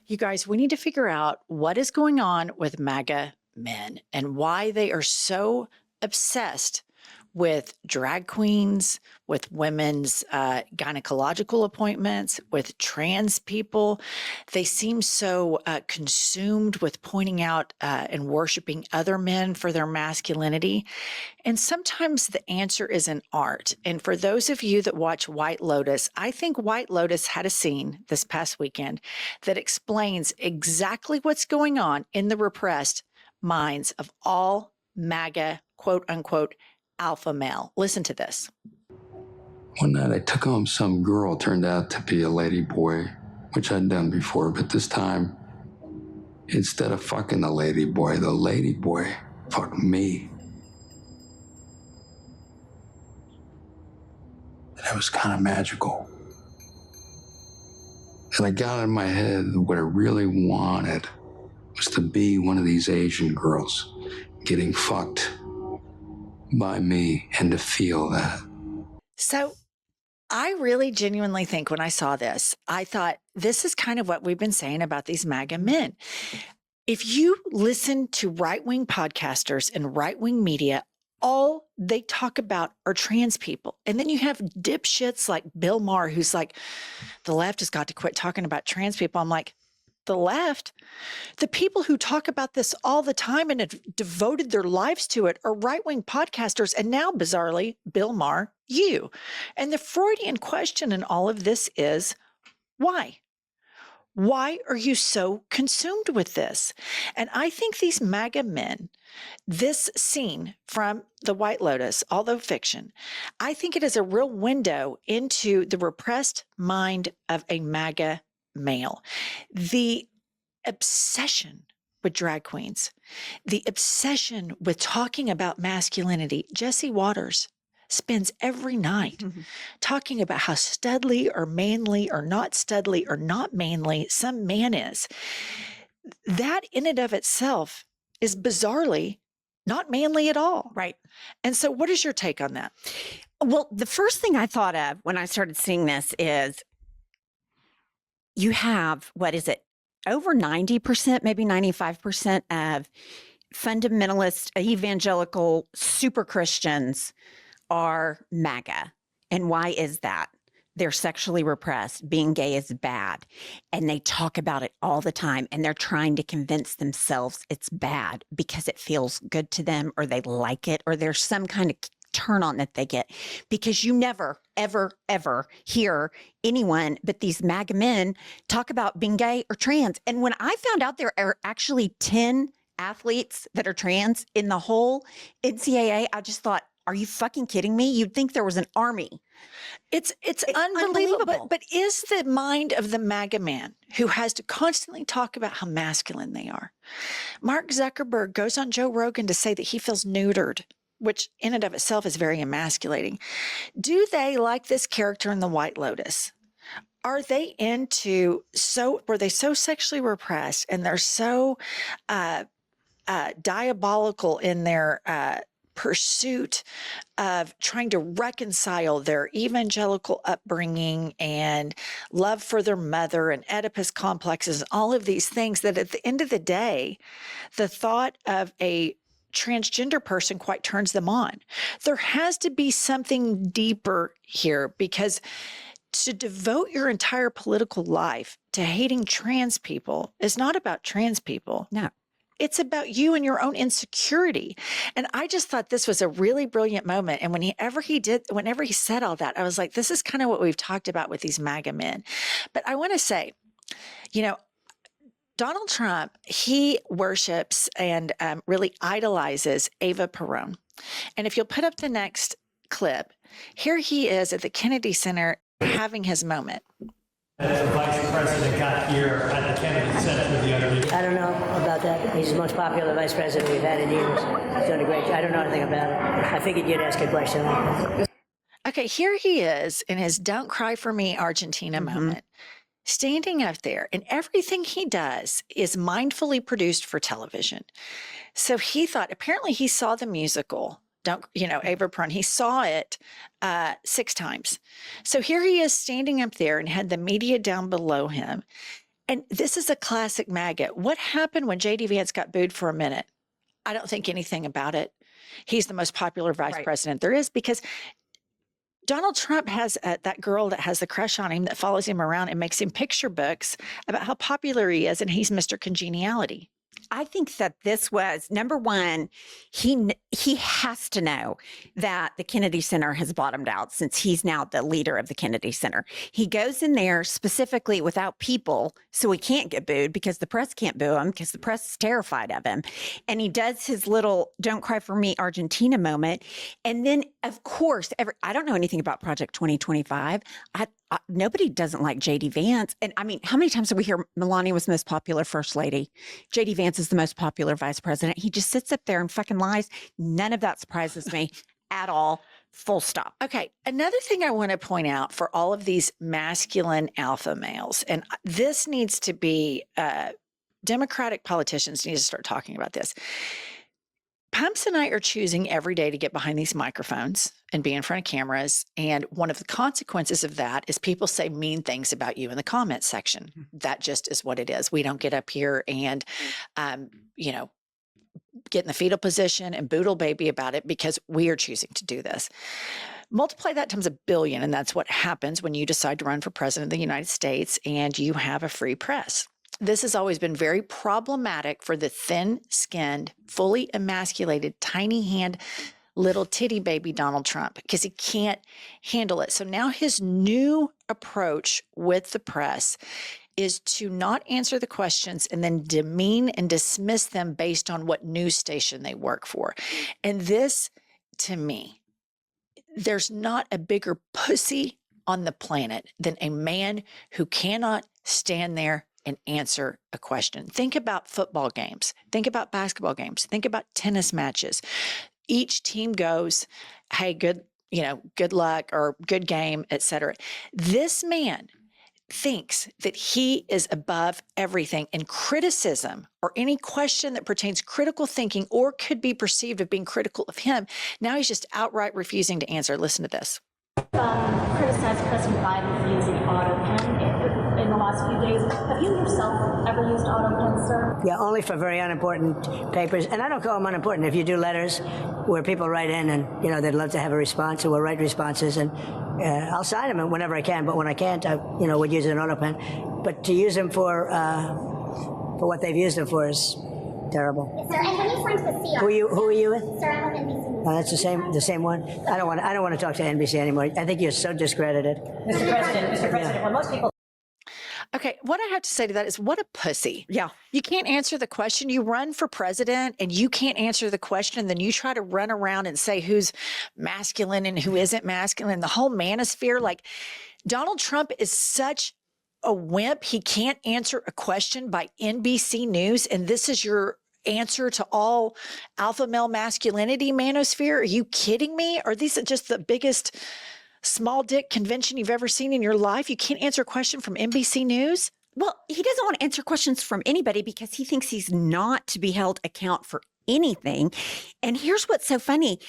You guys, we need to figure out what is going on with MAGA men and why they are so obsessed with drag queens, with women's gynecological appointments, with trans people. They seem so consumed with pointing out and worshiping other men for their masculinity. And sometimes the answer is in art. And for those of you that watch White Lotus, I think White Lotus had a scene this past weekend that explains exactly what's going on in the repressed minds of all MAGA, quote unquote, alpha male. Listen to this. One night I took home some girl, turned out to be a lady boy, which I'd done before, but this time, instead of fucking the lady boy fucked me. And it was kind of magical. And I got in my head what I really wanted was to be one of these Asian girls getting fucked by me and to feel that. So I really genuinely think when I saw this, I thought this is kind of what we've been saying about these MAGA men. If you listen to right-wing podcasters and right-wing media, all they talk about are trans people. And then you have dipshits like Bill Maher, who's like, the left has got to quit talking about trans people. I'm like, the left? The people who talk about this all the time and have devoted their lives to it are right-wing podcasters. And now, bizarrely, Bill Maher, you. And the Freudian question in all of this is, why? Why are you so consumed with this? And I think these MAGA men, this scene from The White Lotus, although fiction, I think it is a real window into the repressed mind of a MAGA male. The obsession with drag queens, the obsession with talking about masculinity. Jesse Waters spends every night talking about how studly or manly or not studly or not manly some man is. That in and of itself is bizarrely not manly at all. Right. And so what is your take on that? Well, the first thing I thought of when I started seeing this is you have, what is it, over 90%, maybe 95% of fundamentalist, evangelical, super Christians are MAGA. And why is that? They're sexually repressed. Being gay is bad. And they talk about it all the time. And they're trying to convince themselves it's bad because it feels good to them or they like it or there's some kind of turn on that they get. Because you never, ever, ever hear anyone but these MAGA men talk about being gay or trans. And when I found out there are actually 10 athletes that are trans in the whole NCAA, I just thought, are you fucking kidding me? You'd think there was an army. It's unbelievable. But is the mind of the MAGA man who has to constantly talk about how masculine they are? Mark Zuckerberg goes on Joe Rogan to say that he feels neutered, which in and of itself is very emasculating. Do they, like this character in The White Lotus, were they so sexually repressed and they're so diabolical in their pursuit of trying to reconcile their evangelical upbringing and love for their mother and Oedipus complexes, all of these things, that at the end of the day, the thought of a transgender person quite turns them on. There has to be something deeper here, because to devote your entire political life to hating trans people is not about trans people. No. It's about you and your own insecurity. And I just thought this was a really brilliant moment. And whenever he said all that, I was like, this is kind of what we've talked about with these MAGA men. But I want to say, Donald Trump, he worships and really idolizes Eva Perón. And if you'll put up the next clip, here he is at the Kennedy Center having his moment. As the vice president got here at the Kennedy Center with the other leaders. I don't know about that. He's the most popular vice president we've had in years. He's done a great job. I don't know anything about it. I figured you'd ask a question like that. Okay, here he is in his Don't Cry for Me Argentina moment, standing up there, and everything he does is mindfully produced for television. So he thought, apparently he saw the musical, Eva Perón, he saw it 6 times. So here he is standing up there and had the media down below him. And this is a classic MAGA. What happened when J.D. Vance got booed for a minute? I don't think anything about it. He's the most popular vice president there is, because Donald Trump has that girl that has the crush on him that follows him around and makes him picture books about how popular he is, and he's Mr. Congeniality. I think that this was number one. He has to know that the Kennedy Center has bottomed out since he's now the leader of the Kennedy Center. He goes in there specifically without people, so he can't get booed because the press can't boo him because the press is terrified of him. And he does his little "Don't cry for me, Argentina" moment. And then, of course, I don't know anything about Project 2025. Nobody doesn't like J.D. Vance. And I mean, how many times do we hear Melania was the most popular first lady? J.D. Vance is the most popular vice president. He just sits up there and fucking lies. None of that surprises me at all. Full stop. Okay. Another thing I want to point out for all of these masculine alpha males, and this needs to be, Democratic politicians need to start talking about this. Pumps and I are choosing every day to get behind these microphones and be in front of cameras. And one of the consequences of that is people say mean things about you in the comments section. That just is what it is. We don't get up here and, get in the fetal position and boodle baby about it because we are choosing to do this. Multiply that times 1 billion, and that's what happens when you decide to run for president of the United States and you have a free press. This has always been very problematic for the thin-skinned, fully emasculated, tiny hand, little titty baby Donald Trump, because he can't handle it. So now his new approach with the press is to not answer the questions and then demean and dismiss them based on what news station they work for. And this, to me, there's not a bigger pussy on the planet than a man who cannot stand there and answer a question. Think about football games. Think about basketball games. Think about tennis matches. Each team goes, hey, good luck or good game, etc. This man thinks that he is above everything, and criticism or any question that pertains critical thinking or could be perceived of being critical of him, now he's just outright refusing to answer. Listen to this. Criticized President Biden for using auto pen in the last few days. Have you yourself ever used auto pen, sir? Yeah, only for very unimportant papers. And I don't call them unimportant. If you do letters where people write in and, they'd love to have a response, or we'll write responses, and I'll sign them whenever I can. But when I can't, I, would use an auto pen. But to use them for what they've used them for is terrible. Yes, sir. And when you signed the CR, Who are you with? Sir, I'm with NBC. Oh, that's the same one. I don't want to talk to NBC anymore. I think you're so discredited. Mr. President, when most people. Okay, what I have to say to that is, what a pussy. Yeah. You can't answer the question. You run for president and you can't answer the question. Then you try to run around and say who's masculine and who isn't masculine. The whole manosphere, like Donald Trump is such a wimp. He can't answer a question by NBC News. And this is your answer to all alpha male masculinity manosphere. Are you kidding me? Are these just the biggest small dick convention you've ever seen in your life? You can't answer a question from NBC News? Well, he doesn't want to answer questions from anybody because he thinks he's not to be held account for anything. And here's what's so funny.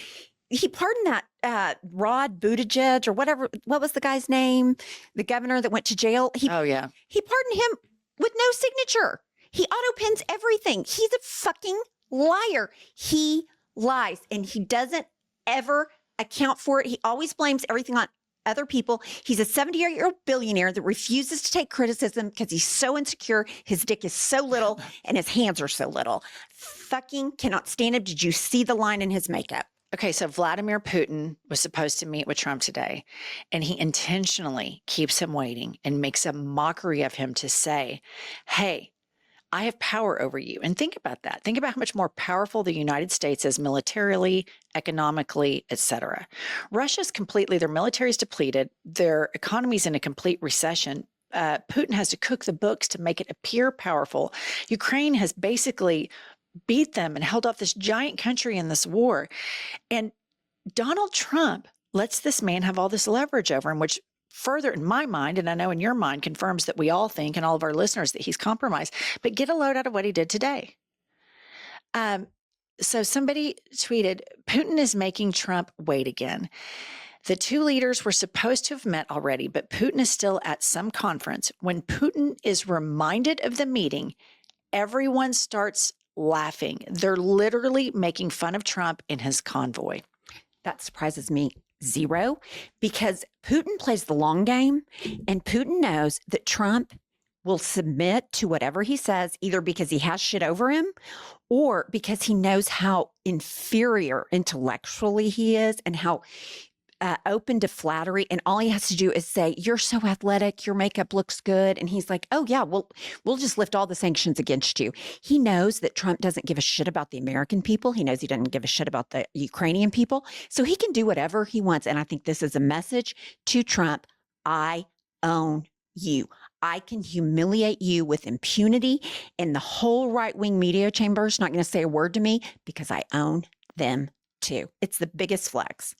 He pardoned that Rod Buttigieg or whatever. What was the guy's name? The governor that went to jail. Oh, yeah. He pardoned him with no signature. He auto pens everything. He's a fucking liar. He lies, and he doesn't ever account for it. He always blames everything on other people. He's a 70-year-old billionaire that refuses to take criticism because he's so insecure. His dick is so little and his hands are so little. Fucking cannot stand him. Did you see the line in his makeup? Okay, so Vladimir Putin was supposed to meet with Trump today, and he intentionally keeps him waiting and makes a mockery of him to say, hey, I have power over you. And think about that. Think about how much more powerful the United States is militarily, economically, etc. Russia's their military is depleted. Their economy's in a complete recession. Putin has to cook the books to make it appear powerful. Ukraine has basically beat them and held off this giant country in this war. And Donald Trump lets this man have all this leverage over him, which further in my mind, and I know in your mind, confirms that we all think, and all of our listeners, that he's compromised. But get a load out of what he did today. So somebody tweeted, Putin is making Trump wait again. The two leaders were supposed to have met already, but Putin is still at some conference. When Putin is reminded of the meeting, everyone starts laughing. They're literally making fun of Trump and his convoy. That surprises me zero, because Putin plays the long game, and Putin knows that Trump will submit to whatever he says, either because he has shit over him or because he knows how inferior intellectually he is and how open to flattery. And all he has to do is say, "You're so athletic, your makeup looks good." And he's like, "Oh yeah, we'll just lift all the sanctions against you." He knows that Trump doesn't give a shit about the American people. He knows he doesn't give a shit about the Ukrainian people. So he can do whatever he wants. And I think this is a message to Trump. I own you. I can humiliate you with impunity, and the whole right-wing media chamber is not going to say a word to me because I own them too. It's the biggest flex.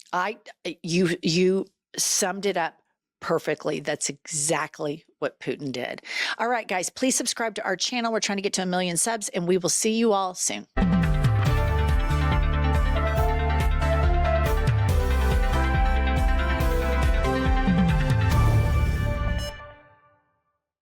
You summed it up perfectly. That's exactly what Putin did. All right, guys, please subscribe to our channel. We're trying to get to 1 million subs, and we will see you all soon.